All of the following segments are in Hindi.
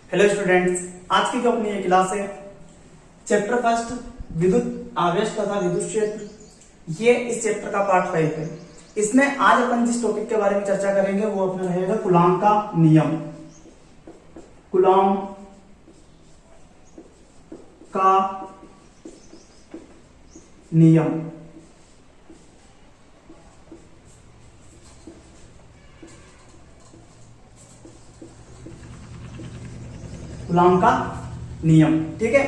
हेलो स्टूडेंट्स, आज की जो अपनी ये क्लास है चैप्टर फर्स्ट विद्युत आवेश तथा विद्युत क्षेत्र, ये इस चैप्टर का पार्ट 5 है। इसमें आज अपन जिस टॉपिक के बारे में चर्चा करेंगे वो अपना रहेगा कूलॉम का नियम। कूलॉम का नियम। कूलॉम का नियम, ठीक है।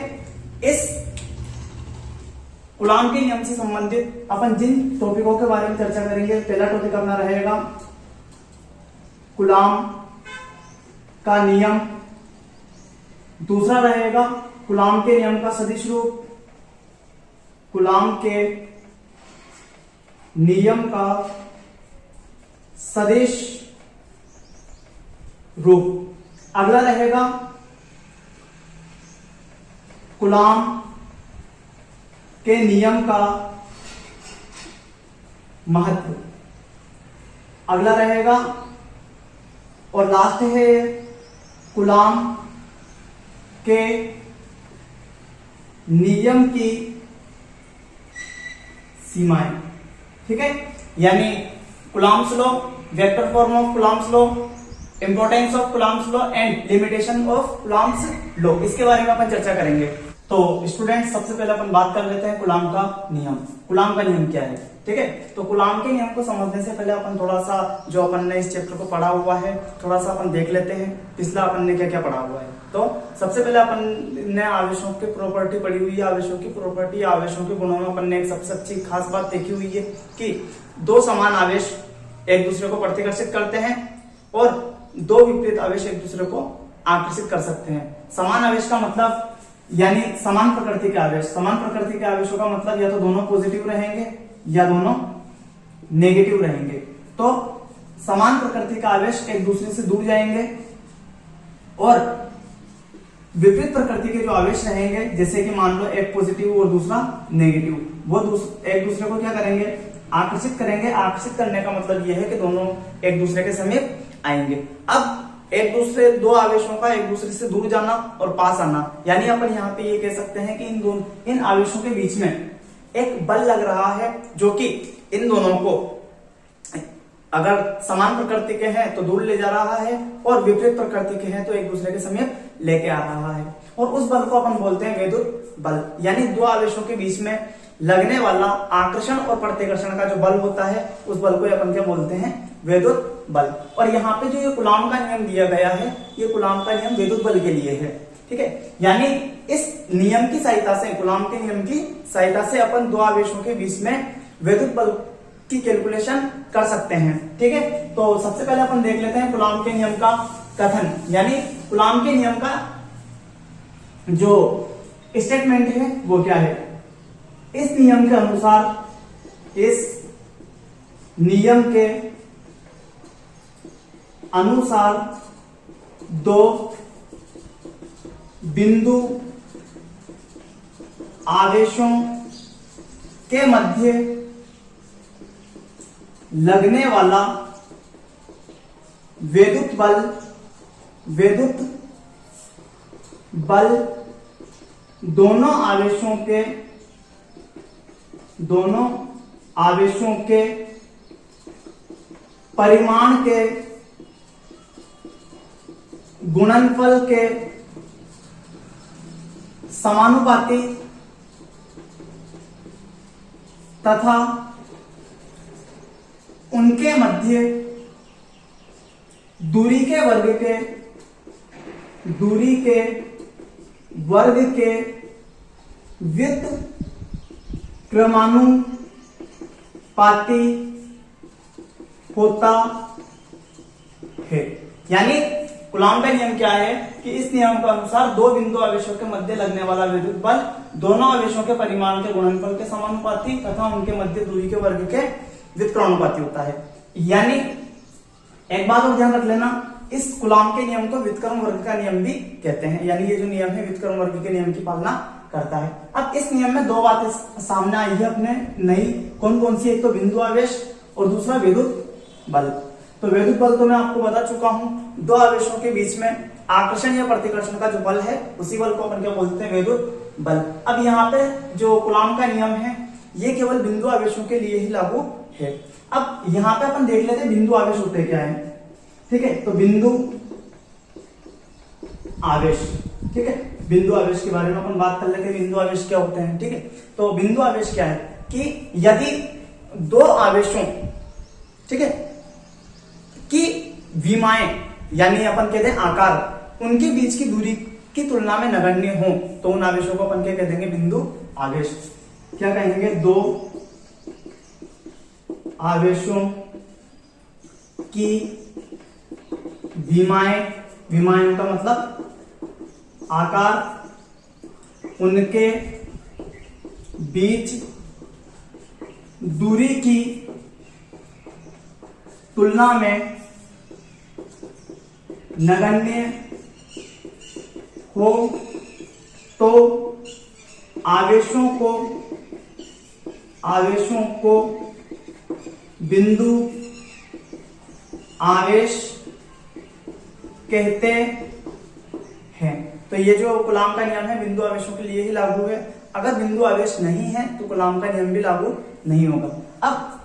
इस कूलॉम के नियम से संबंधित अपन जिन टॉपिकों के बारे में चर्चा करेंगे, पहला टॉपिक अपना रहेगा कूलॉम का नियम, दूसरा रहेगा कूलॉम के नियम का सदिश रूप, कूलॉम के नियम का सदिश रूप, अगला रहेगा कूलॉम के नियम का महत्व, अगला रहेगा और लास्ट है कूलॉम के नियम की सीमाएं, ठीक है। यानी Coulomb's law, vector form of Coulomb's law, importance of Coulomb's law and limitation of Coulomb's law, इसके बारे में अपन चर्चा करेंगे। तो स्टूडेंट्स, सबसे पहले अपन बात कर लेते हैं कूलॉम का नियम। कूलॉम का नियम क्या है, ठीक है। तो कूलॉम के नियम को समझने से पहले अपन थोड़ा सा जो अपन ने इस चैप्टर को पढ़ा हुआ है थोड़ा सा अपन देख लेते हैं, पिछला अपन ने क्या क्या पढ़ा हुआ है। तो सबसे पहले अपन ने आवेशों की प्रॉपर्टी पढ़ी हुई है। आवेशों की प्रॉपर्टी, आवेशों के गुणों में अपन ने एक सबसे अच्छी खास बात देखी हुई है कि दो समान आवेश एक दूसरे को प्रतिकर्षित करते हैं और दो विपरीत आवेश एक दूसरे को आकर्षित कर सकते हैं। समान आवेश का मतलब यानी समान प्रकृति के आवेश। समान प्रकृति के आवेशों का मतलब या तो दोनों पॉजिटिव रहेंगे या दोनों नेगेटिव रहेंगे। तो समान प्रकृति का आवेश एक दूसरे से दूर जाएंगे और विपरीत प्रकृति के जो आवेश रहेंगे, जैसे कि मान लो एक पॉजिटिव और दूसरा नेगेटिव, वो एक दूसरे को क्या करेंगे, आकर्षित करेंगे। आकर्षित करने का मतलब यह है कि दोनों एक दूसरे के समीप आएंगे। अब एक दूसरे दो आवेशों का एक दूसरे से दूर जाना और पास आना, यानी अपन यहाँ पे ये कह सकते हैं कि इन आवेशों के बीच में एक बल लग रहा है जो कि इन दोनों को अगर समान प्रकृति के हैं तो दूर ले जा रहा है और विपरीत प्रकृति के हैं तो एक दूसरे के समीप लेके आ रहा है। और उस बल को अपन बोलते हैं विद्युत बल। यानी दो आवेशों के बीच में लगने वाला आकर्षण और प्रतिकर्षण का जो बल होता है उस बल को अपन क्या बोलते हैं, विद्युत बल। और यहाँ पे जो ये कूलॉम का नियम दिया गया है, ये कूलॉम का नियम विद्युत बल के लिए है, ठीक है। यानी इस नियम की सहायता से, कूलॉम के नियम की सहायता से अपन दो आवेशों के बीच में विद्युत बल की कैलकुलेशन कर सकते हैं, ठीक है। तो सबसे पहले अपन देख लेते हैं कूलॉम के नियम का कथन, यानी कूलॉम के नियम का जो स्टेटमेंट है वो क्या है। इस नियम के अनुसार, इस नियम के अनुसार दो बिंदु आवेशों के मध्य लगने वाला विद्युत बल दोनों आवेशों के परिमाण के गुणनफल के समानुपाती तथा उनके मध्य दूरी के वर्ग के व्युत्क्रमानुपाती होता है। यानी कूलॉम का नियम क्या है कि इस नियम के अनुसार दो बिंदु आवेशों के मध्य लगने वाला विद्युत बल दोनों आवेशों के परिमाण के गुणनफल के समानुपाती तथा उनके मध्य दूरी के वर्ग के व्युत्क्रमानुपाती होता है। यानी एक बात और ध्यान रख लेना, इस कूलॉम के नियम को व्युत्क्रम वर्ग का नियम भी कहते हैं। यानी ये जो नियम है व्युत्क्रम वर्ग के नियम की पालना करता है। अब इस नियम में दो बातें सामने आई है अपने नई, कौन कौन सी, एक तो बिंदु आवेश और दूसरा विद्युत बल। तो विद्युत बल तो मैं आपको बता चुका हूं, दो आवेशों के बीच में आकर्षण या प्रतिकर्षण का जो बल है उसी बल को अपन क्या बोलते हैं, विद्युत बल। अब यहाँ पे जो कूलॉम का नियम है ये केवल बिंदु आवेशों के लिए ही लागू है। अब यहाँ पे अपन देख लेते हैं बिंदु आवेश होते क्या है। ठीक है, तो बिंदु आवेश, ठीक है, बिंदु आवेश के बारे में अपन बात कर लेते हैं। बिंदु आवेश क्या होते हैं, ठीक है। तो बिंदु आवेश क्या है कि यदि दो आवेशों, ठीक है, की विमाएं यानी अपन कहते हैं आकार, उनके बीच की दूरी की तुलना में नगण्य हो तो उन आवेशों को अपन क्या कह देंगे, बिंदु आवेश। क्या कहेंगे, दो आवेशों की विमाएं, विमाएं का मतलब आकार, उनके बीच दूरी की तुलना में नगण्य हो तो आवेशों को बिंदु आवेश कहते हैं। तो ये जो कूलॉम का नियम है बिंदु आवेशों के लिए ही लागू है। अगर बिंदु आवेश नहीं है तो कूलॉम का नियम भी लागू नहीं होगा। अब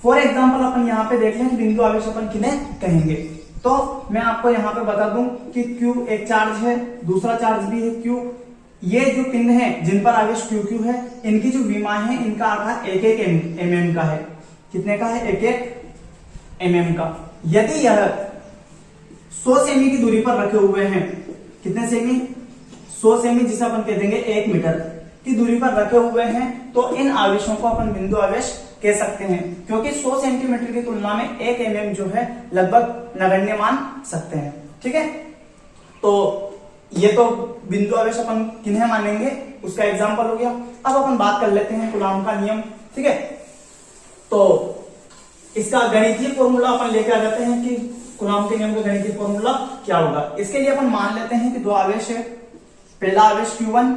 फॉर एग्जांपल अपन यहाँ पे देख लें कि बिंदु आवेश अपन किन्हें कहेंगे। तो मैं आपको यहाँ पे बता दूं कि Q एक चार्ज है, दूसरा चार्ज भी है Q। ये जो पिंड है जिन पर आवेश QQ है, इनकी जो विमा है इनका आकार 1-1 mm का है। कितने का है, 1-1 mm का। यदि यह 100 सेमी की दूरी पर रखे हुए हैं, कितने सेमी, 100 सेमी जिसे अपन कह देंगे 1 मीटर की दूरी पर रखे हुए हैं, तो इन आवेशों को अपन बिंदु आवेश कह सकते हैं, क्योंकि 100 सेंटीमीटर की तुलना में 1 mm जो है लगभग नगण्य मान सकते हैं। ठीक है, तो ये तो बिंदु आवेश अपन किन्हें मानेंगे उसका एग्जांपल हो गया। अब अपन बात कर लेते हैं कूलॉम का नियम। ठीक है, तो इसका गणितीय फॉर्मूला अपन लेके आ जाते हैं कि कूलॉम के नियम का गणितीय फॉर्मूला क्या होगा। इसके लिए अपन मान लेते हैं कि दो आवेश है, पहला आवेश Q1,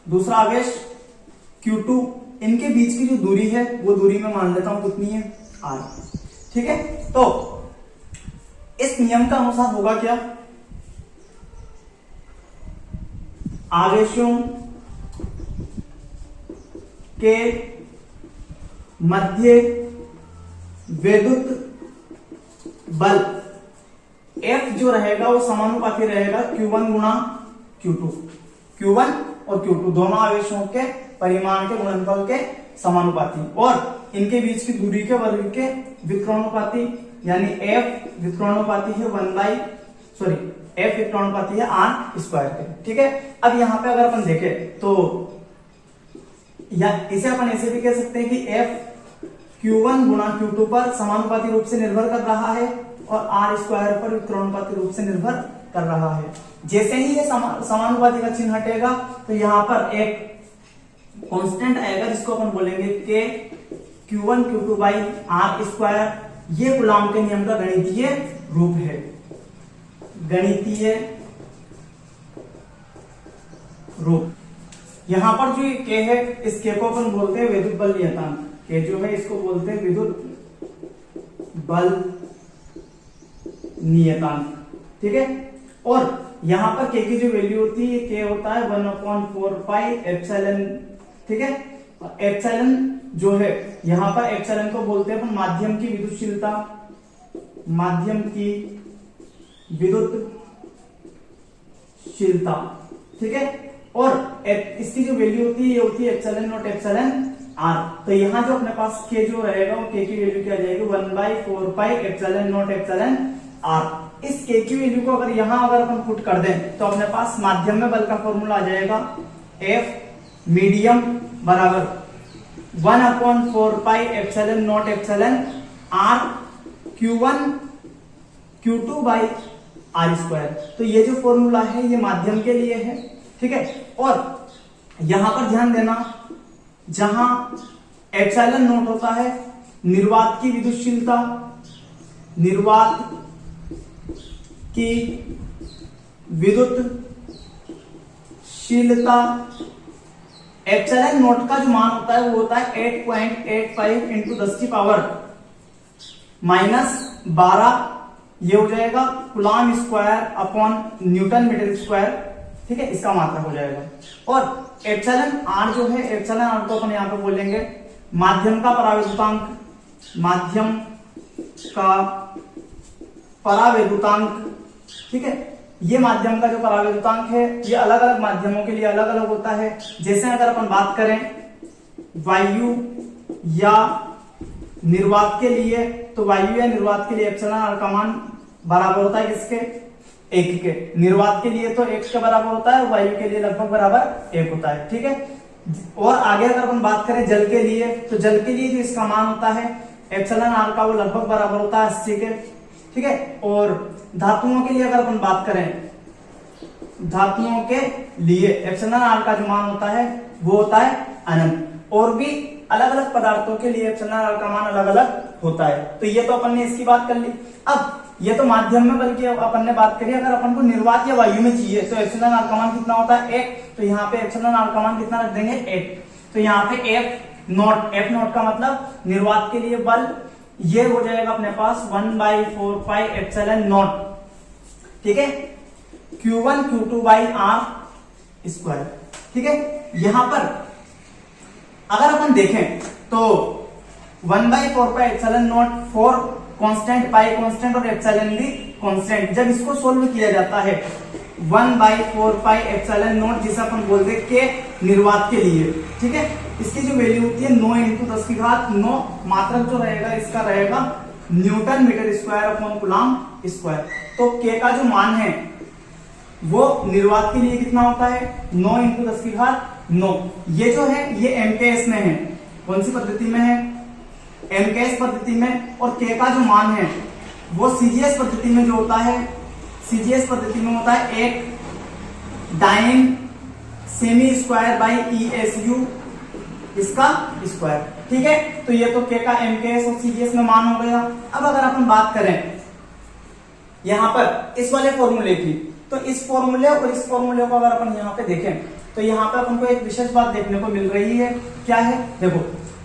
दूसरा आवेश Q2। इनके बीच की जो दूरी है वो दूरी में मान लेता हूं कितनी है, R। ठीक है, तो इस नियम का अनुसार होगा क्या, आवेशों के मध्य विद्युत बल F जो रहेगा वो समानुपाती रहेगा Q1 गुणा Q2। Q1 और Q2 दोनों आवेशों के परिमाण के गुणनफल के समानुपाती, और इनके बीच की दूरी के वर्ग के व्युत्क्रमानुपाती, यानी F व्युत्क्रमानुपाती है F व्युत्क्रमानुपाती है R स्क्वायर के। ठीक है, अब यहाँ पे अगर अपन देखें तो या इसे अपन ऐसे भी कह सकते हैं कि F Q1 गुणा Q2 पर समानुपाती रूप से निर्भर कर रहा है और R स्क्वायर पर व्युत्क्रमानुपाती रूप से निर्भर कर रहा है। जैसे ही ये समानुपाती का चिन्ह हटेगा तो यहाँ पर एक कांस्टेंट आएगा जिसको अपन बोलेंगे के Q1 Q2 by R square. ये कूलॉम के नियम का गणितीय रूप है, गणितीय रूप। यहां पर जो ये K है, इस K को अपन बोलते हैं विद्युत बल नियतांक। K जो है इसको बोलते हैं विद्युत बल नियतांक। ठीक है, और यहां पर K की जो वैल्यू होती है, K होता है 1/4 पाई एप्सिलॉन। ठीक है, एप्सिलॉन जो है यहां पर एप्सिलॉन को बोलते हैं अपन माध्यम की विद्युतशीलता, माध्यम की विद्युतशीलता। ठीक है, और इसकी जो वैल्यू होती है ये होती है एप्सिलॉन नॉट एप्सिलॉन R। तो यहां जो अपने पास K जो रहेगा वो K की वैल्यू क्या आ जाएगी, 1/4 pi epsilon not epsilon R। इस K की वैल्यू को अगर यहां अगर अपन पुट कर दें तो अपने पास माध्यम में बल का फॉर्मूला आ जाएगा F मीडियम बराबर 1/4 pi epsilon not epsilon R Q1 Q2 by R square. तो ये जो फॉर्मूला है ये माध्यम के लिए है। ठीक है, और यहां पर ध्यान देना, जहां एप्सिलॉन नॉट होता है निर्वात की विद्युतशीलता, निर्वात की विद्युतशीलता, एप्सिलॉन नॉट का जो मान होता है वो होता है 8.85 इंटू 10 की पावर -12 ये हो जाएगा coulomb square upon newton metre square, ठीक है, इसका मात्रक हो जाएगा। और एप्सिलॉन आर जो है, एप्सिलॉन आर को अपन यहां पे बोलेंगे माध्यम का परावैद्युतांक, माध्यम का परावैद्युतांक, ठीक है। ये माध्यम का जो परावैद्युतांक है ये अलग अलग माध्यमों के लिए अलग अलग होता है। जैसे अगर अपन बात करें वायु या निर्वात के लिए, तो वायु या निर्वात के लिए एप्सिलॉन आर का मान बराबर होता है किसके, 1 के। निर्वात के लिए तो 1 के बराबर होता है, वायु के लिए लगभग बराबर 1 होता है, ठीक है। और आगे अगर अपन बात करें जल के लिए, तो जल के लिए जो इसका मान होता है एप्सिलॉन आर का, वो लगभग बराबर होता है 80 के, ठीक है। और धातुओं के लिए अगर अपन बात करें, धातुओं के लिए एप्सिलॉन आर का जो मान होता है वो होता है अनंत। और भी अलग अलग पदार्थों के लिए एप्सिलॉन आर का मान अलग अलग होता है। तो ये तो अपन ने इसकी बात कर ली। अब ये तो माध्यम में, बल्कि अपन ने बात करी अगर अपन को निर्वात या वायु में चाहिए तो एप्सिलॉन आर का मान कितना होता है 1, तो यहाँ पे एप्सिलॉन आर का मान कितना रख देंगे 1। तो यहाँ पे एफ नॉट का मतलब निर्वात के लिए बल, ये हो जाएगा अपने पास 1/4 पाई एप्सिलॉन नॉट, ठीक है, Q1 Q2 by are square, ठीक है। यहां पर अगर अपन देखें तो 1/4 pi epsilon not, 4 constant, pi constant और एप्सिलॉन भी कांस्टेंट। जब इसको सोल्व किया जाता है 1/4 पाई एप्सिलॉन नॉट, जिसे अपन बोलते हैं के निर्वात के लिए, ठीक है, इसकी जो वैल्यू होती है 9 × 10⁹, मात्रक जो रहेगा इसका रहेगा newton metre square upon coulomb square. तो के का जो मान है वो निर्वात के लिए कितना होता है 9 × 10⁹। ये जो है ये एमकेएस में है, कौन सी पद्धति में है, एमकेएस पद्धति में। और के का जो मान है वो सीजीएस पद्धति में जो होता है, सीजीएस पद्धति में होता है 1 dyne cm square by ESU इसका स्क्वायर, ठीक है। तो ये तो के का एमकेएस और सीजीएस में मान हो गया। अब अगर अपन बात करें यहां पर इस वाले फॉर्मूले की, तो इस फॉर्मूले और इस फॉर्मूले को अगर अपन यहाँ पे देखें तो यहाँ पे अपन को एक विशेष बात देखने को मिल रही है। क्या है, देखो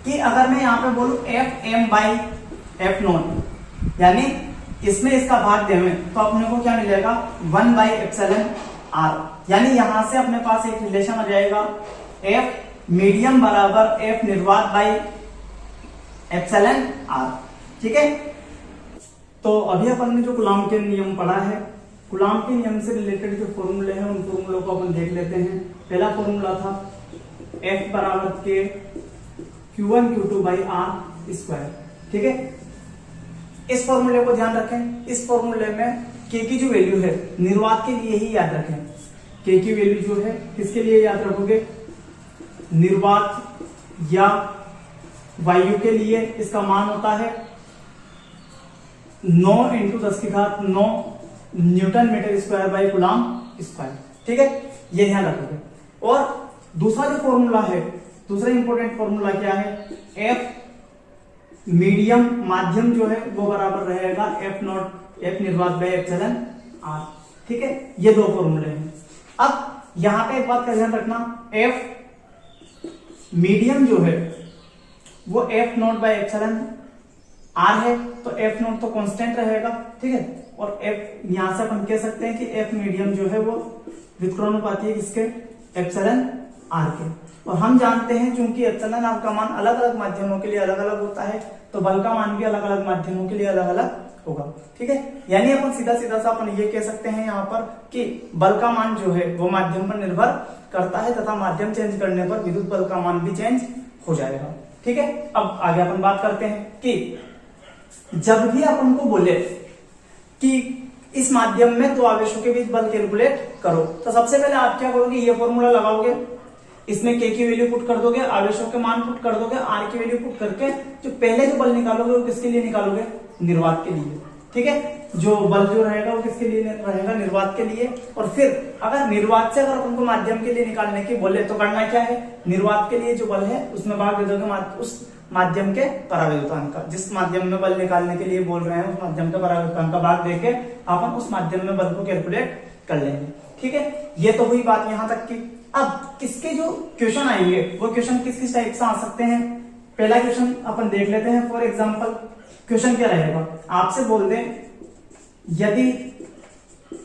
कि अगर मैं यहाँ पे बोलूं FM/F0, यानी इसमें इसका भाग दें तो अपने को क्या मिलेगा 1/εr, यानी यहां से अपने पास एक रिलेशन आ जाएगा F मीडियम बराबर F निर्वात बाई εr, ठीक है। तो अभी अपन ने जो कूलॉम के नियम पढ़ा है, कूलॉम के नियम से रिलेटेड जो फॉर्मूले हैं उन फॉर्मूलों को अपन देख लेते हैं। पहला फॉर्मूला था F बराबर के Q1 Q2 by are square, ठीक है। इस फॉर्मूले को ध्यान रखें, इस फॉर्मूले में के की जो वैल्यू है निर्वात के लिए ही याद रखें। के की वैल्यू जो है किसके लिए याद रखोगे, निर्वात या वायु के लिए इसका मान होता है 9 × 10⁹ newton metre square by coulomb square, ठीक है, ये ध्यान रखोगे। और दूसरा जो फॉर्मूला है, दूसरा इंपॉर्टेंट फॉर्मूला क्या है, F मीडियम माध्यम जो है वो बराबर रहेगा F निर्वात बाई एप्सिलॉन आर, ठीक है। ये दो फॉर्मूले हैं। अब यहां पे एक बात का ध्यान रखना, F मीडियम जो है वो F0 बाई एप्सिलॉन आर है, तो F0 तो कांस्टेंट रहेगा, ठीक है। और F यहां से अपन कह सकते हैं कि F मीडियम जो है वो व्युत्क्रमानुपाती है किसके, एप्सिलॉन आर के। और हम जानते हैं चूंकि एप्सिलॉन आर का मान अलग अलग माध्यमों के लिए अलग अलग होता है, तो बल का मान भी अलग अलग माध्यमों के लिए अलग अलग होगा, ठीक है। यानी अपन सीधा सीधा सा अपन ये कह सकते हैं यहाँ पर कि बल का मान जो है वो माध्यम पर निर्भर करता है, तथा माध्यम चेंज करने पर विद्युत बल का मान भी चेंज हो जाएगा, ठीक है। अब आगे अपन बात करते हैं कि जब भी अपन को बोले कि इस माध्यम में दो आवेशों के बीच बल कैलकुलेट करो, तो सबसे पहले आप क्या करोगे, ये फॉर्मूला लगाओगे, इसमें के की वैल्यू पुट कर दोगे, आवेशों के मान पुट कर दोगे, आर की वैल्यू पुट करके जो पहले जो बल निकालोगे वो किसके लिए निकालोगे, निर्वात के लिए, ठीक है। जो बल जो रहेगा वो किसके लिए रहेगा, निर्वात के लिए। और फिर अगर निर्वात से अगर अपन को माध्यम के लिए निकालने की बोले तो करना क्या है, निर्वात के लिए जो बल है उसमें भाग दे दोगे उस माध्यम के परावैद्युतांक का। जिस माध्यम में बल निकालने के लिए बोल रहे हैं उस माध्यम के परावैद्युतांक का भाग देके अपन उस माध्यम में बल को कैलकुलेट कर लेंगे, ठीक है। ये तो हुई बात यहां तक की। अब इसके जो क्वेश्चन आएंगे वो क्वेश्चन किस किस टाइप से आ सकते हैं, पहला क्वेश्चन अपन देख लेते हैं। फॉर एग्जाम्पल क्वेश्चन क्या रहेगा, आपसे बोल दें यदि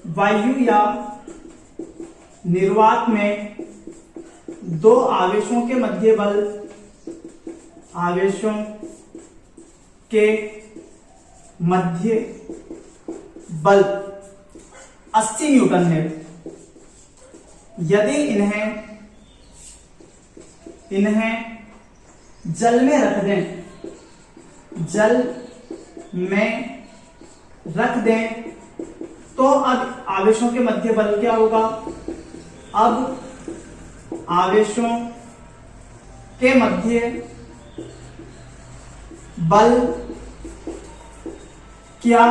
वायु या निर्वात में दो आवेशों के मध्य बल, आवेशों के मध्य बल 80 न्यूटन है, यदि इन्हें जल में रख दें, जल में रख दें, तो अब आवेशों के मध्य बल क्या होगा? अब आवेशों के मध्य बल क्या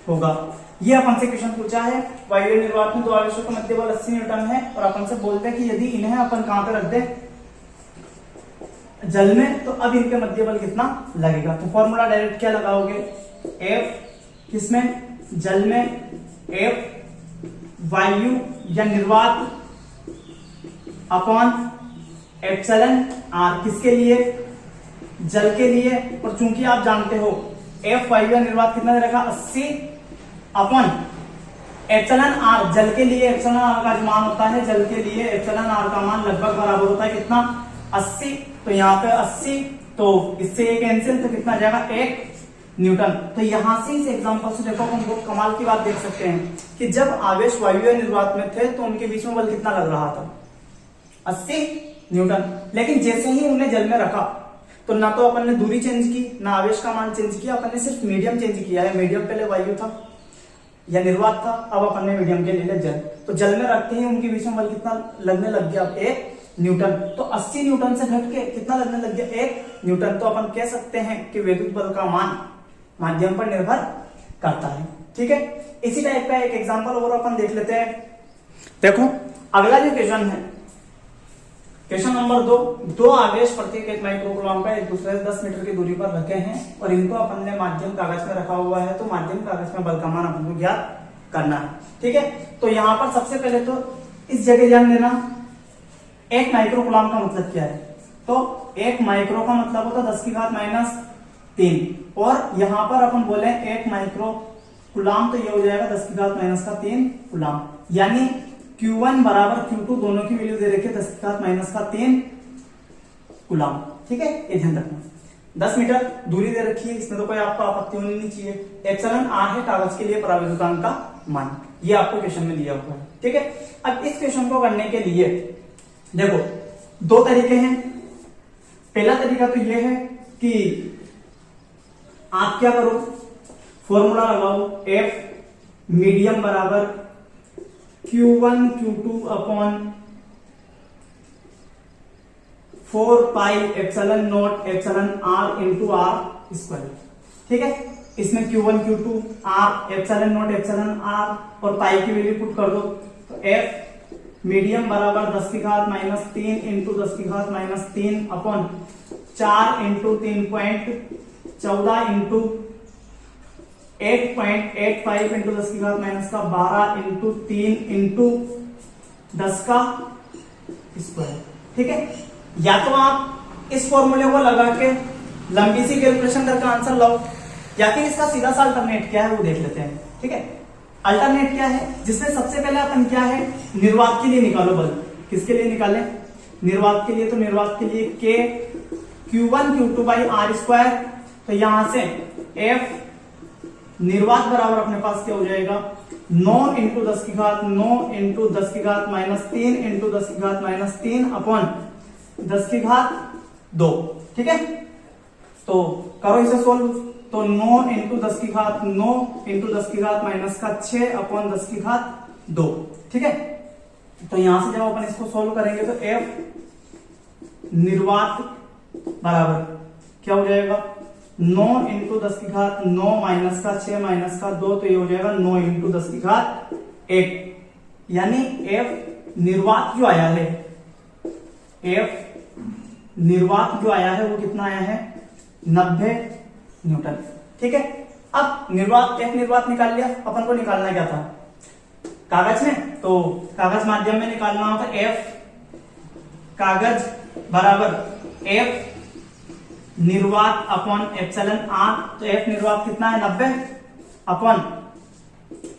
होगा? ये अपन से क्वेश्चन पूछा है। वायु निर्वात में दो आवेशों का मध्य बल 80 न्यूटन है और अपन से बोलते हैं कि यदि इन्हें अपन कहां पे रख दें? जल में, तो अब इनके मध्य बल कितना लगेगा? तो फॉर्मूला डायरेक्ट क्या लगाओगे? F किसमें? जल में, F वायु या निर्वात अपॉन एप्सिलॉन R किसके लिए? जल के लिए। और चूंकि आप जानते हो F वायु या निर्वात कितना दे रखा? 80 अपॉन एप्सिलॉन R जल के लिए। एप्सिलॉन R का जो मान होता है जल के लिए, एप्सिलॉन R का मान लगभग बराबर होता है कितना? 80। तो यहाँ पे 80, तो इससे एक कैंसिल, तो कितना जाएगा? 1 न्यूटन। तो यहां से इस एग्जांपल से देखो हम बहुत कमाल की बात देख सकते हैं कि जब आवेश वायु या निर्वात में थे तो उनके बीच में बल कितना लग रहा था? 80 न्यूटन। लेकिन जैसे ही उन्हें जल में रखा तो ना तो अपन ने दूरी चेंज की, ना आवेश का मान चेंज किया, अपन ने सिर्फ मीडियम चेंज किया है। मीडियम पहले वायु था या निर्वात था, अब अपन ने मीडियम के लिए जल। तो जल में रखते ही उनके बीच में बल कितना लगने लग गया? 1 न्यूटन। तो 80 न्यूटन से घट के कितना लगने लग गया? 1 न्यूटन। तो अपन कह सकते हैं कि विद्युत बल का मान माध्यम पर निर्भर करता है। ठीक है, इसी टाइप का एक एग्जांपल और अपन देख लेते हैं। देखो अगला जो क्वेश्चन है, क्वेश्चन नंबर 2, दो आवेश प्रत्येक 1 माइक्रोकूलम का एक दूसरे से 10 मीटर की दूरी पर रखे हैं और इनको अपन ने माध्यम कागज में रखा हुआ है। तो माध्यम कागज में बल का मान अपन को ज्ञात करना है। ठीक है, तो यहां पर सबसे पहले तो इस जगह ध्यान देना, 1 माइक्रोकूलम का मतलब क्या है? तो 1 माइक्रो का मतलब होता है 10 की घात -3 और यहां पर अपन बोले 1 माइक्रोकूलम, तो ये हो जाएगा 10 की घात -3 कूलम। यानी Q1 बराबर Q2 दोनों की वैल्यू दे रखी है 10 की घात -3 कूलम। ठीक है, ये ध्यान रखना। 10 मीटर दूरी दे रखी है, इसमें तो कोई आपको आपत्ति होनी नहीं चाहिए। एप्सिलॉन R है कागज के लिए परावैद्युतांक का मान, ये आपको क्वेश्चन में दिया हुआ है। ठीक है, अब इस क्वेश्चन को करने के लिए देखो 2 तरीके हैं। पहला तरीका तो यह है कि आप क्या करो, फॉर्मूला लगाओ, F मीडियम बराबर Q1 Q2 upon 4 pi epsilon not epsilon R into R square. ठीक है, इसमें Q1 Q2 R epsilon not epsilon R और पाई की वैल्यू पुट कर दो। तो F मीडियम बराबर 10 की घात -3 इंटू 10 की घात -3 अपॉन 4 इंटू 3.14 इंटू 8.85 इंटू 10 की घात -12 इंटू 3 इंटू 10 का स्क्वायर। ठीक है, या तो आप इस फॉर्मूले को लगा के लंबी सी कैलकुलेशन करके आंसर लाओ, या फिर इसका सीधा सा अल्टरनेट क्या है वो देख लेते हैं। ठीक है, अल्टरनेट क्या है, जिसमें सबसे पहले अपन क्या है, निर्वात के लिए निकालो बल। किसके लिए निकाले? निर्वात के लिए। तो निर्वात के लिए K Q1 Q2 by R square. तो यहां से F निर्वात बराबर अपने पास क्या हो जाएगा? 9 इंटू 10 की घात 9 इंटू 10 की घात -3 इंटू 10 की घात -3 अपॉन 10 की घात 2। ठीक है, तो करो इसे सोल्व। तो 9 इंटू 10 की घात 9 इंटू 10 की घात -6 अपॉन 10 की घात 2। ठीक है, तो यहां से जब अपन इसको सोल्व करेंगे तो F निर्वात बराबर क्या हो जाएगा? 9 इंटू 10 की घात 9 -6 -2, तो ये हो जाएगा 9 इंटू 10 की घात 1। यानी F निर्वात जो आया है, F निर्वात जो आया है वो कितना आया है? 90 न्यूटन। ठीक है, अब निर्वात F निर्वात निकाल लिया। अपन को निकालना क्या था? कागज में, तो कागज माध्यम में निकालना होता F कागज बराबर F निर्वात अपॉन एप्सिलॉन R। तो F निर्वात कितना है? 90 अपॉन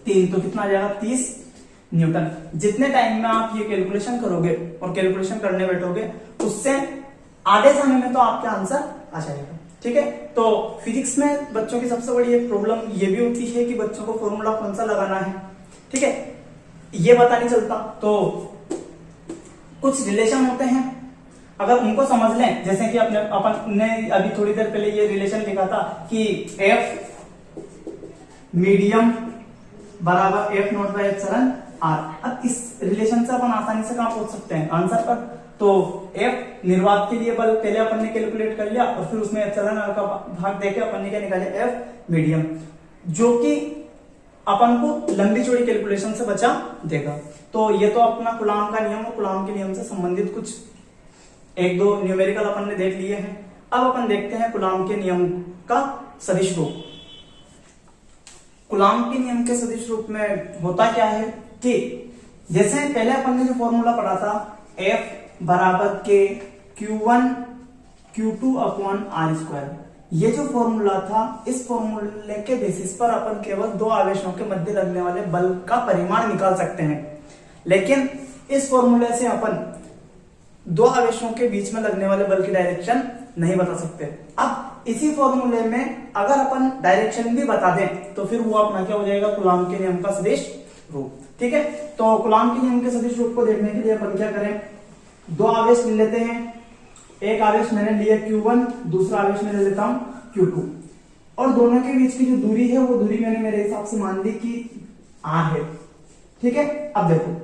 3, तो कितना आ जाएगा 30 न्यूटन। जितने टाइम में आप ये कैलकुलेशन करोगे और कैलकुलेशन करने बैठोगे उससे आधे समय में तो आपका आंसर आ जाएगा। ठीक है, तो फिजिक्स में बच्चों की सबसे बड़ी एक प्रॉब्लम ये भी होती है कि बच्चों को फॉर्मूला कौन सा लगाना है, ठीक है, ये पता नहीं चलता। तो कुछ रिलेशन होते हैं, अगर उनको समझ लें, जैसे कि अपन ने अभी थोड़ी देर पहले ये रिलेशन लिखा था कि F मीडियम बराबर F not by epsilon R। अब इस रिलेशन से अपन आसानी से कहां पहुंच सकते हैं आंसर पर। तो F निर्वात के लिए बल पहले अपन ने कैलकुलेट कर लिया और फिर उसमें एप्सिलॉन R का भाग देके अपन ने क्या निकाले F मीडियम, जो कि अपन को लंबी चौड़ी कैलकुलेशन से बचा देगा। तो ये तो अपना कूलॉम का नियम और कूलॉम के नियम से संबंधित कुछ 1-2 न्यूमेरिकल अपन ने देख लिए हैं। अब अपन देखते हैं कूलॉम के नियम का सदिश रूप। कूलॉम के नियम के सदिश रूप में होता क्या है कि जैसे पहले अपन ने जो फॉर्मूला पढ़ा था F बराबर के Q1 Q2 upon R square, ये जो फॉर्मूला था, इस फॉर्मूले के बेसिस पर अपन केवल 2 आवेशों के मध्य लगने वाले बल का परिमाण निकाल सकते हैं। लेकिन इस फॉर्मूले से अपन 2 आवेशों के बीच में लगने वाले बल की डायरेक्शन नहीं बता सकते। अब इसी फॉर्मूले में अगर अपन डायरेक्शन भी बता दें तो फिर वो अपना क्या हो जाएगा कूलॉम के नियम का सदिश रूप। ठीक है, तो कूलॉम के नियम के सदिश रूप को देखने के लिए अपन क्या करें, 2 आवेश ले लेते हैं। एक आवेश मैंने लिया Q1, दूसरा आवेश मैं ले लेता हूं Q2, और दोनों के बीच की जो दूरी है वो दूरी मैंने मेरे हिसाब से मान ली कि R है। ठीक है, अब देखो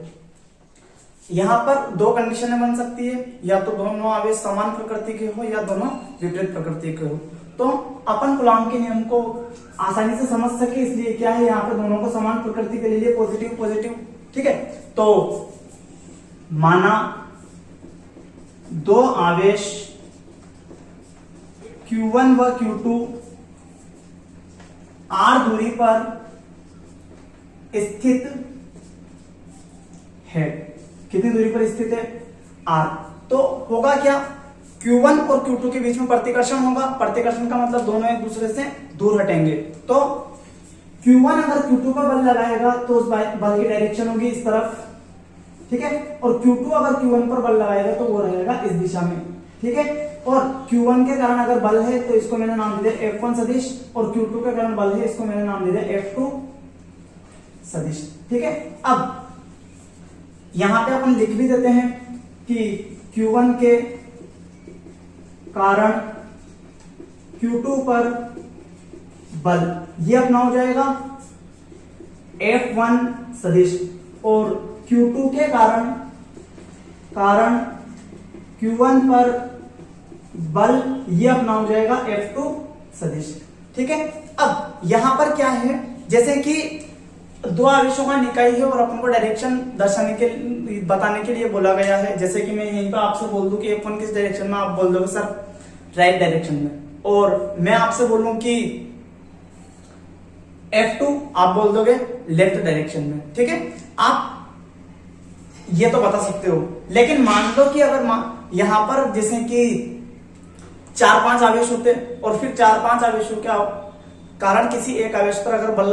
यहां पर 2 कंडीशनें बन सकती है, या तो दोनों आवेश समान प्रकृति के हो या दोनों विपरीत प्रकृति के हो। तो अपन कूलॉम के नियम को आसानी से समझ सके इसलिए क्या है, यहाँ पे दोनों को समान प्रकृति के लिए पॉजिटिव पॉजिटिव। ठीक है, तो माना 2 आवेश Q1 व Q2 R दूरी पर स्थित है। कितनी दूरी पर स्थित है? R। तो होगा क्या, Q1 और Q2 के बीच में प्रतिकर्षण होगा। प्रतिकर्षण का मतलब दोनों एक दूसरे से दूर हटेंगे। तो Q1 अगर Q2 पर बल लगाएगा तो उस बल की डायरेक्शन होगी इस तरफ। ठीक है, और Q2 अगर Q1 पर बल लगाएगा तो वो रहेगा इस दिशा में। ठीक है, और Q1 के कारण अगर बल है तो इसको मैंने नाम दे दिया F1 सदिश, और Q2 के कारण बल है इसको मैंने नाम दे दिया F2 सदिश। ठीक है, अब यहां पे अपन लिख भी देते हैं कि Q1 के कारण Q2 पर बल, ये अपना हो जाएगा F1 सदिश, और Q2 के कारण Q1 पर बल, ये अपना हो जाएगा F2 सदिश। ठीक है, अब यहां पर क्या है, जैसे कि 2 आवेशों का निकाय है और अपन को डायरेक्शन दर्शाने के बताने के लिए बोला गया है। जैसे कि मैं यहीं पर आपसे बोल दूं कि F1 किस डायरेक्शन में, आप बोल दोगे सर राइट डायरेक्शन में, और मैं आपसे बोलूं कि F2, आप बोल दोगे लेफ्ट डायरेक्शन में। ठीक है, आप ये तो बता सकते हो। लेकिन मान लो कि अगर यहां पर जैसे कि 4-5 आवेश होते और फिर 4-5 आवेशों के कारण किसी एक आवेश पर अगर बल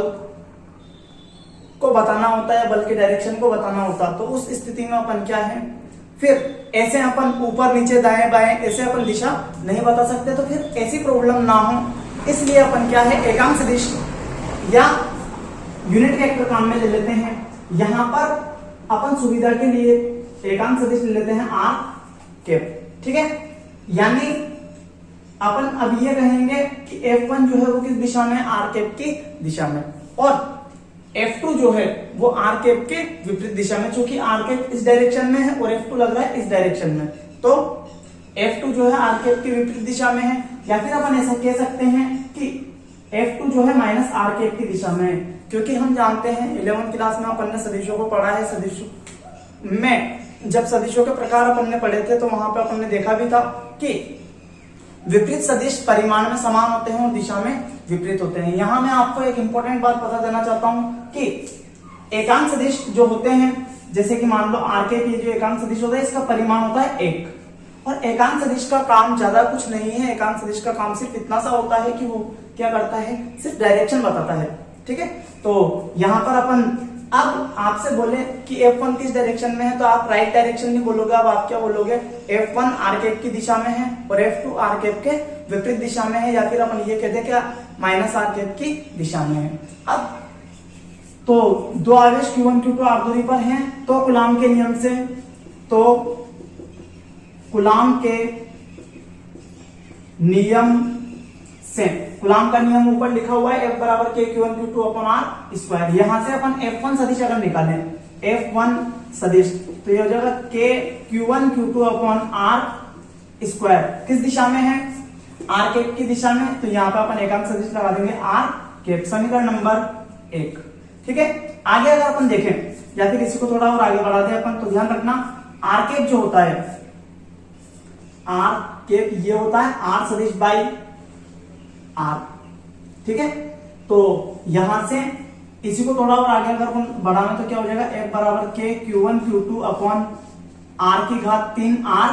को बताना होता है, बल की डायरेक्शन को बताना होता, तो उस स्थिति में अपन क्या है, फिर ऐसे अपन ऊपर नीचे दाएं बाएं ऐसे अपन दिशा नहीं बता सकते। तो फिर ऐसी प्रॉब्लम ना हो इसलिए अपन क्या है, एकांक सदिश या यूनिट वेक्टर काम में ले लेते हैं। यहां पर अपन सुविधा के लिए एकांक सदिश ले लेते हैं R कैप। ठीक है, यानी अपन अब ये कहेंगे कि F1 जो है वो किस दिशा में, R कैप की दिशा में, और F2 जो है वो R कैप के विपरीत दिशा में। चूंकि R कैप इस डायरेक्शन में है और F2 लग रहा है इस डायरेक्शन में, तो F2 जो है R कैप के विपरीत दिशा में है। या फिर अपन ऐसा कह सकते हैं कि F2 जो है माइनस R कैप की दिशा में है, क्योंकि हम जानते हैं 11वीं क्लास में अपन ने सदिशों को पढ़ा है। सदिशों में जब सदिशों के प्रकार अपन ने पढ़े थे तो वहां पे अपन ने देखा भी था कि विपरीत सदिश परिमाण में समान होते हैं और दिशा में विपरीत होते हैं। यहां मैं आपको एक इंपॉर्टेंट बात बता देना चाहता हूं कि एकांक सदिश जो होते हैं, जैसे कि मान लो R के जो एकांक सदिश होता है इसका परिमाण होता है 1, और एकांक सदिश का काम ज्यादा कुछ नहीं है। एकांक सदिश का काम सिर्फ इतना सा होता है कि वो क्या करता है, सिर्फ डायरेक्शन बताता है। ठीक है। तो यहाँ पर अपन अब आपसे बोले कि F1 किस डायरेक्शन में है, तो आप राइट डायरेक्शन नहीं बोलोगे, अब आप क्या बोलोगे, F1 आर कैप की दिशा में है और F2 आर कैप के विपरीत दिशा में है, या फिर अपन ये कहते हैं क्या माइनस आर कैप की दिशा में है। अब तो दो आवेश Q1 Q2 आर दूरी पर हैं, तो कूलाम के नियम से, तो कूलाम के नियम से, कूलाम का नियम ऊपर लिखा हुआ है F बराबर के Q1 Q2 upon are square. यहां से अपन F1 सदिश अगर निकालें, F1 सदिश, तो ये हो जाएगा के Q1 Q2 upon are square किस दिशा में है, आर कैप की दिशा में, तो यहाँ पे अपन एकांक सदिश लगा देंगे आर कैप, समीकरण नंबर 1। ठीक है। आगे अगर अपन देखें या फिर इसी को थोड़ा और आगे बढ़ा दें अपन, तो ध्यान रखना आर कैप जो होता है, आर कैप ये होता है आर सदिश बाई आर। ठीक है। तो यहां से इसी को थोड़ा और आगे अगर अपन बढ़ाना तो क्या हो जाएगा, F बराबर के Q1 Q2 अपॉन आर की घात 3 आर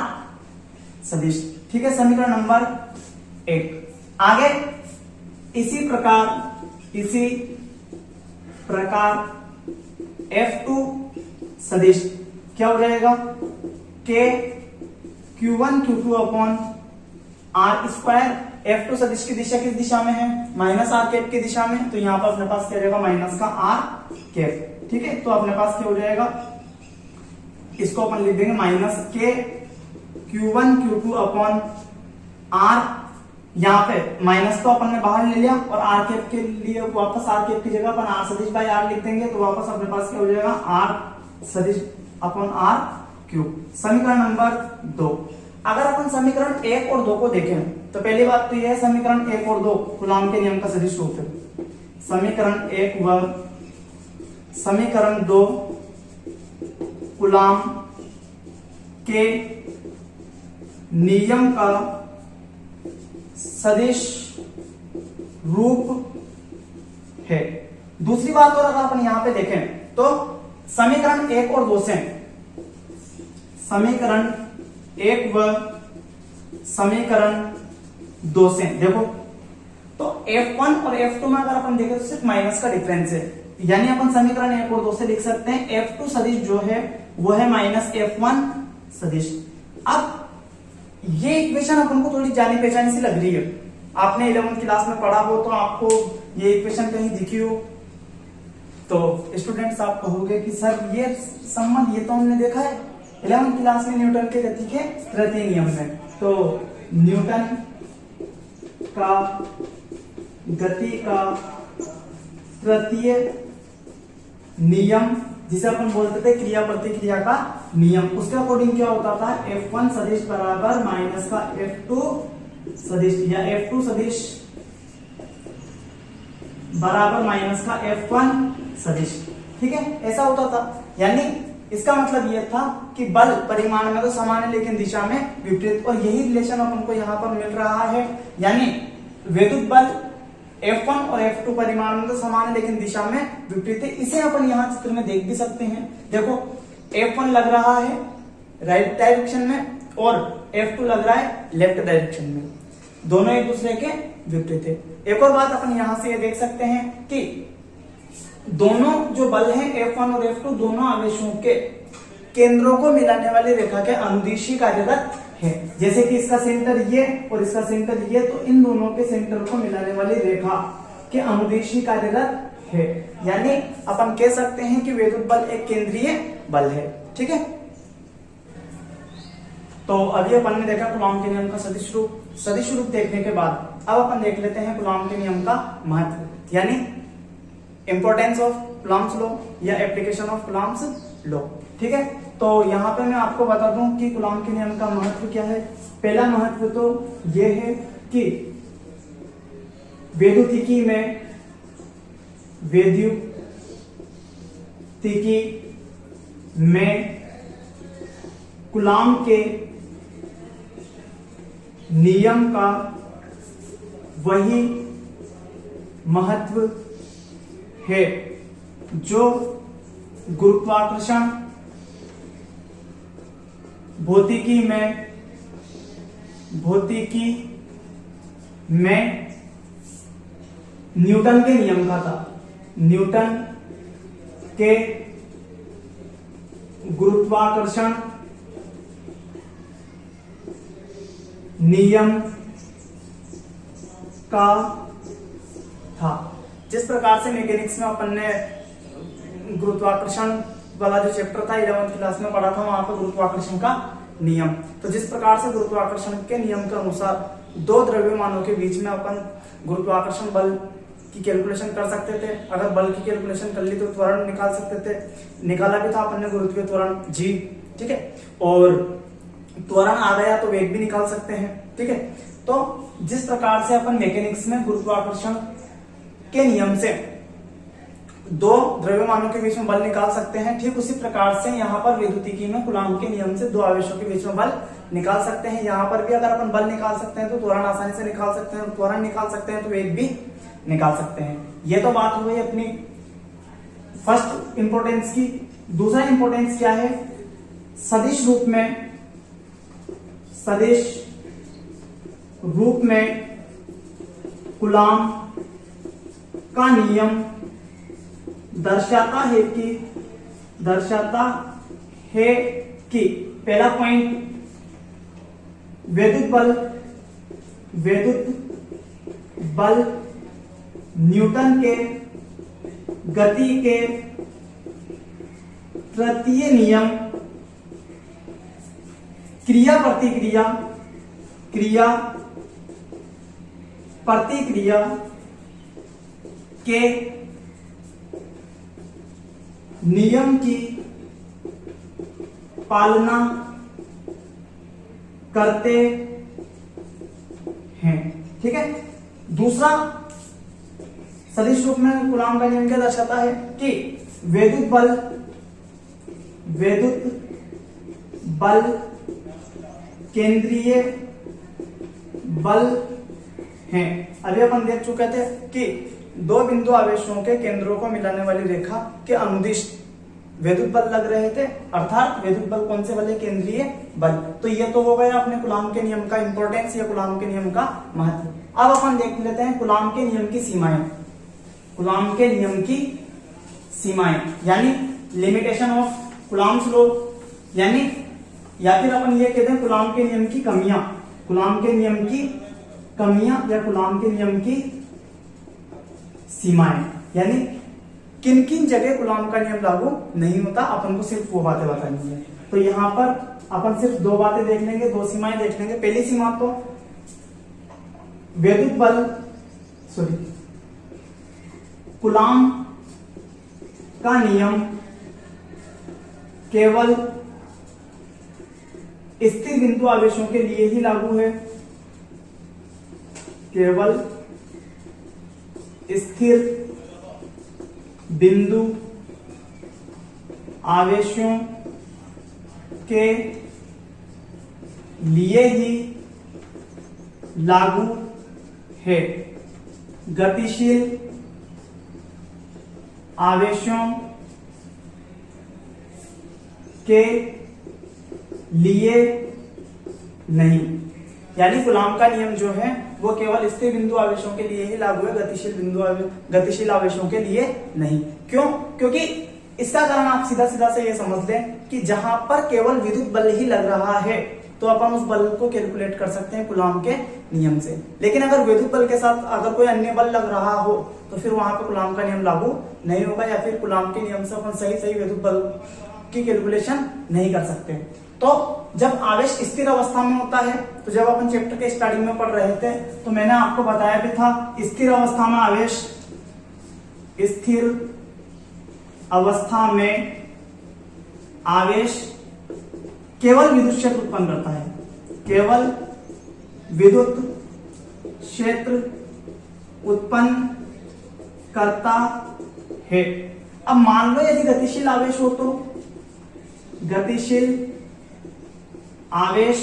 सदिश। ठीक है, समीकरण नंबर 1। आगे इसी प्रकार F2 सदिश क्या हो जाएगा, के Q1 Q2 upon are square. F2 सदिश की दिशा किस दिशा में है, माइनस आर कैप की दिशा में, तो यहाँ पर अपने पास क्या रहेगा, माइनस का आर कैप। ठीक है। तो अपने पास क्या हो जाएगा, इसको अपन लिख देंगे माइनस के Q1 Q2 अपॉन आर, यहाँ पे माइनस तो अपन ने बाहर ले लिया और आर कैप के लिए वापस आर कैप की जगह अपन आर सदिश बाई आर लिख देंगे, तो वापस अपने पास क्या हो जाएगा, आर सदिश अपॉन आर क्यूब। समीकरण नंबर 2। अगर अपन समीकरण 1 और 2 को देखें, तो पहली बात तो यह है समीकरण 1 और 2 कूलाम के नियम का सदिश रूप है। समीकरण 1 व समीकरण 2 कूलाम के नियम का सदिश रूप है। दूसरी बात और अगर अपन यहां पे देखें, तो समीकरण 1 और 2 से, समीकरण 1 व समीकरण 2 से देखो, तो F1 और F2 में अगर अपन देखें तो सिर्फ माइनस का डिफरेंस है, यानी अपन समीकरण 1 और 2 से लिख सकते हैं F2 सदिश जो है वो है माइनस F1 सदिश। अब ये इक्वेशन अपन को थोड़ी जानी पहचानी सी लग रही है, आपने 11th क्लास में पढ़ा हो तो आपको ये इक्वेशन कहीं दिखी हो, तो स्टूडेंट्स आप कहोगे कि सर ये संबंध ये तो हमने देखा है 11th क्लास में न्यूटन के गति के तृतीय नियम में। तो न्यूटन का गति का तृतीय नियम, जिसे अपन बोलते थे क्रिया प्रतिक्रिया का नियम, उसके अकॉर्डिंग क्या होता था, F1 सदिश बराबर माइनस का F2 सदिश, या F2 सदिश बराबर माइनस का F1 सदिश। ठीक है, ऐसा होता था। यानी इसका मतलब यह था कि बल परिमाण में तो समान है लेकिन दिशा में विपरीत, और यही रिलेशन अपन को यहाँ पर मिल रहा है। यानी विद्युत बल F1 और F2 परिमाण में तो समान है लेकिन दिशा में विपरीत है। इसे अपन यहाँ चित्र में देख भी सकते हैं। देखो F1 लग रहा है राइट डायरेक्शन में और F2 लग रहा है लेफ्ट डायरेक्शन में, दोनों एक दूसरे के विपरीत है। एक और बात अपन यहां से ये देख सकते हैं कि दोनों जो बल हैं F1 और F2 दोनों आवेशों के केंद्रों को मिलाने वाली रेखा के अनुदिशी कार्यरत है। जैसे कि इसका सेंटर ये और इसका सेंटर ये, तो इन दोनों के सेंटर को मिलाने वाली रेखा के अनुदिशी कार्यरत है। यानी अपन कह सकते हैं कि विद्युत बल एक केंद्रीय बल है। ठीक है, तो अभी अपन ने देखा कूलॉम के नियम का सदिश रूप। सदिश रूप देखने के बाद अब अपन देख लेते हैं कूलॉम के नियम का महत्व, यानी इंपोर्टेंस ऑफ कूलॉम्स लॉ या एप्लीकेशन ऑफ कूलॉम्स लॉ। ठीक है, तो यहां पे मैं आपको बता दूं कि कूलॉम के नियम का महत्व क्या है। पहला महत्व तो यह है कि वैद्युतिकी में कूलॉम के नियम का वही महत्व है जो गुरुत्वाकर्षण भौतिकी में न्यूटन के नियम का था। न्यूटन के गुरुत्वाकर्षण नियम का था। जिस प्रकार से मैकेनिक्स में अपन ने गुरुत्वाकर्षण वाला जो चैप्टर था 11वीं क्लास में पढ़ा था, वहां पर गुरुत्वाकर्षण का नियम, तो जिस प्रकार से गुरुत्वाकर्षण के नियम के अनुसार दो द्रव्यमानों के बीच में अपन गुरुत्वाकर्षण बल की कैलकुलेशन कर सकते थे। अगर बल की कैलकुलेशन कर ली तो त्वरण निकाल सकते थे, निकाला भी था अपन ने गुरुत्वीय त्वरण g, ठीक है, और त्वरण आ गया तो वेग भी निकाल सकते हैं, ठीक है। तो जिस प्रकार से अपन मैकेनिक्स में गुरुत्वाकर्षण के नियम से दो द्रव्यमानों के बीच में बल निकाल सकते हैं, ठीक उसी प्रकार से यहाँ पर विद्युतिकी में कूलॉम के नियम से दो आवेशों के बीच में बल निकाल सकते हैं। यहाँ पर भी अगर अपन बल निकाल सकते हैं तो त्वरण आसानी से निकाल सकते हैं, त्वरण निकाल सकते हैं तो वेग भी निकाल सकते हैं। ये तो बात हो गई अपनी फर्स्ट इंपॉर्टेंस की। दूसरा इंपॉर्टेंस क्या है, सदिश रूप में कूलॉम का नियम दर्शाता है कि पहला पॉइंट, वैद्युत बल न्यूटन के गति के तृतीय नियम क्रिया प्रतिक्रिया के नियम की पालना करते हैं, ठीक है। दूसरा, सदिश रूप में कूलॉम का नियम क्या दर्शाता है कि वैद्युत बल केंद्रीय बल हैं। अभी अपन देख चुके थे कि दो बिंदु आवेशों के केंद्रों को मिलाने वाली रेखा के अनुदिश वैद्युत बल लग रहे थे, अर्थात वैद्युत बल कौन से वाले, केंद्रीय बल। तो ये तो हो गया अपने कूलॉम के नियम का इंपॉर्टेंस या कूलॉम के नियम का महत्व। अब अपन देख लेते हैं कूलॉम के नियम की सीमाएं। कूलॉम के नियम की सीमाएं यानी लिमिटेशन ऑफ कूलॉम्स लॉ, यानी या फिर अपन ये कहते हैं कूलॉम के नियम की कमियां, कूलॉम के नियम की कमियां या कूलॉम के नियम की सीमाएं, यानी किन किन जगह कूलॉम का नियम लागू नहीं होता, अपन को सिर्फ वो बातें बतानी है। तो यहां पर अपन सिर्फ दो बातें देख लेंगे, दो सीमाएं देख लेंगे। पहली सीमा तो वैद्युत बल कूलॉम का नियम केवल स्थिर बिंदु आवेशों के लिए ही लागू है, केवल स्थिर बिंदु आवेशों के लिए ही लागू है। गतिशील आवेशों के लिए नहीं, यानी कूलॉम का नियम जो है वो केवल स्थिर बिंदु आवेशों के लिए ही लागू है, गतिशील आवेशों के लिए नहीं। क्यों? क्योंकि इसका कारण आप सीधा सीधा से ये समझ लें कि जहां पर केवल विद्युत बल ही लग रहा है तो अपन उस बल को कैलकुलेट कर सकते हैं कूलॉम के नियम से। लेकिन अगर विद्युत बल के साथ अगर कोई अन्य बल लग रहा हो तो फिर वहां पर कूलॉम का नियम लागू नहीं होगा, या फिर कूलॉम के नियम से अपन सही विद्युत बल की कैलकुलेशन नहीं कर सकते। तो जब आवेश स्थिर अवस्था में होता है, तो जब अपन चैप्टर के स्टार्टिंग में पढ़ रहे थे तो मैंने आपको बताया भी था, स्थिर अवस्था में आवेश केवल विद्युत क्षेत्र उत्पन्न करता है, केवल विद्युत क्षेत्र उत्पन्न करता है। अब मान लो यदि गतिशील आवेश हो तो गतिशील आवेश,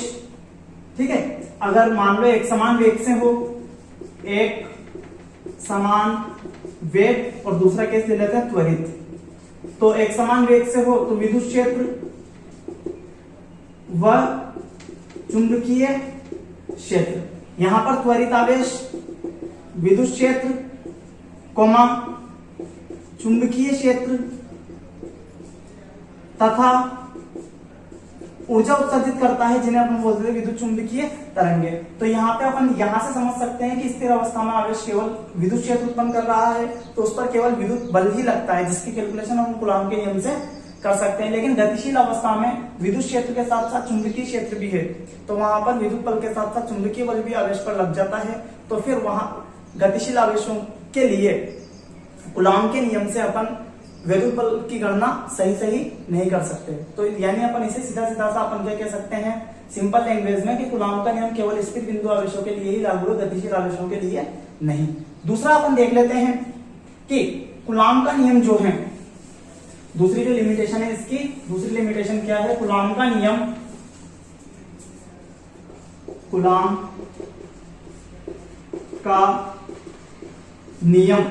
ठीक है, अगर मान लो एक समान वेग से हो, एक समान वेग, और दूसरा केस ले लेते हैं त्वरित। तो एक समान वेग से हो तो विद्युत क्षेत्र व चुंबकीय क्षेत्र, यहां पर त्वरित आवेश विद्युत क्षेत्र कोमा चुंबकीय क्षेत्र तथा ऊर्जा उत्सर्जित करता है, जिन्हें अपन बोलते हैं विद्युत चुंबकीय तरंगे। तो यहाँ पे अपन यहां से समझ सकते हैं कि स्थिर अवस्था में आवेश केवल विद्युत क्षेत्र उत्पन्न कर रहा है, तो उस पर केवल विद्युत बल ही लगता है, जिसकी कैलकुलेशन हम कूलॉम के नियम से कर सकते हैं। लेकिन गतिशील अवस्था में विद्युत क्षेत्र के साथ साथ चुंबकीय क्षेत्र भी है, तो वहां पर विद्युत बल के साथ साथ चुंबकीय बल भी आवेश पर लग जाता है। तो फिर वहां गतिशील आवेशों के लिए कूलॉम के नियम से अपन विद्युत बल की गणना सही नहीं कर सकते। तो यानी अपन इसे सीधा सा अपन क्या कह सकते हैं सिंपल लैंग्वेज में, कि कूलॉम का नियम केवल स्थिर बिंदु आवेशों के लिए ही लागू है, गतिशील आवेशों के लिए नहीं। दूसरा अपन देख लेते हैं कि कूलॉम का नियम जो है, दूसरी जो लिमिटेशन है इसकी, दूसरी लिमिटेशन क्या है, कूलॉम का नियम, कूलॉम का नियम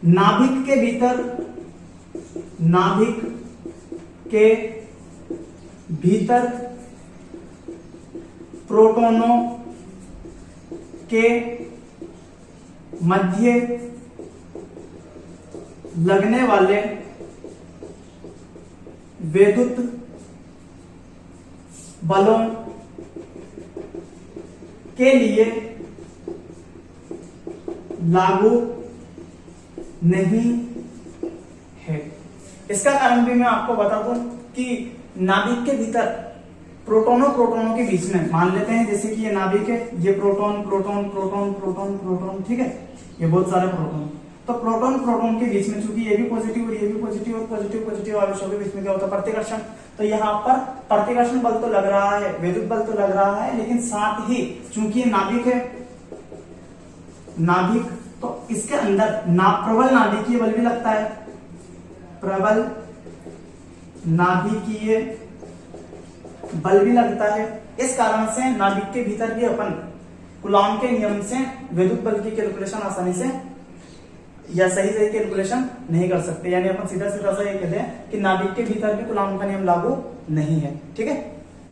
नाभिक के भीतर, नाभिक के भीतर प्रोटॉनों के मध्य लगने वाले विद्युत बलों के लिए लागू नहीं है। इसका कारण भी मैं आपको बता दूं कि नाभिक के भीतर प्रोटोनों के बीच में, मान लेते हैं जैसे कि ये नाभिक है, ये proton proton proton proton proton, ठीक है, ये बहुत सारे प्रोटॉन। तो प्रोटॉन के बीच में, चूंकि ये भी पॉजिटिव और ये भी पॉजिटिव और पॉजिटिव आवेशों के बीच में क्या होता है, प्रतिकर्षण। तो यहाँ पर प्रतिकर्षण बल तो लग रहा है, विद्युत बल तो लग रहा है, लेकिन साथ ही चूंकि ये नाभिक है, नाभिक, तो इसके अंदर प्रबल नाभिकीय बल भी लगता है, प्रबल नाभिकीय बल भी लगता है। इस कारण से नाभिक के भीतर भी अपन कूलॉम के नियम से विद्युत बल की कैलकुलेशन आसानी से या सही कैलकुलेशन नहीं कर सकते। यानी अपन सीधा सा ये कहते हैं कि नाभिक के भीतर भी कूलॉम का नियम लागू नहीं है, ठीक है।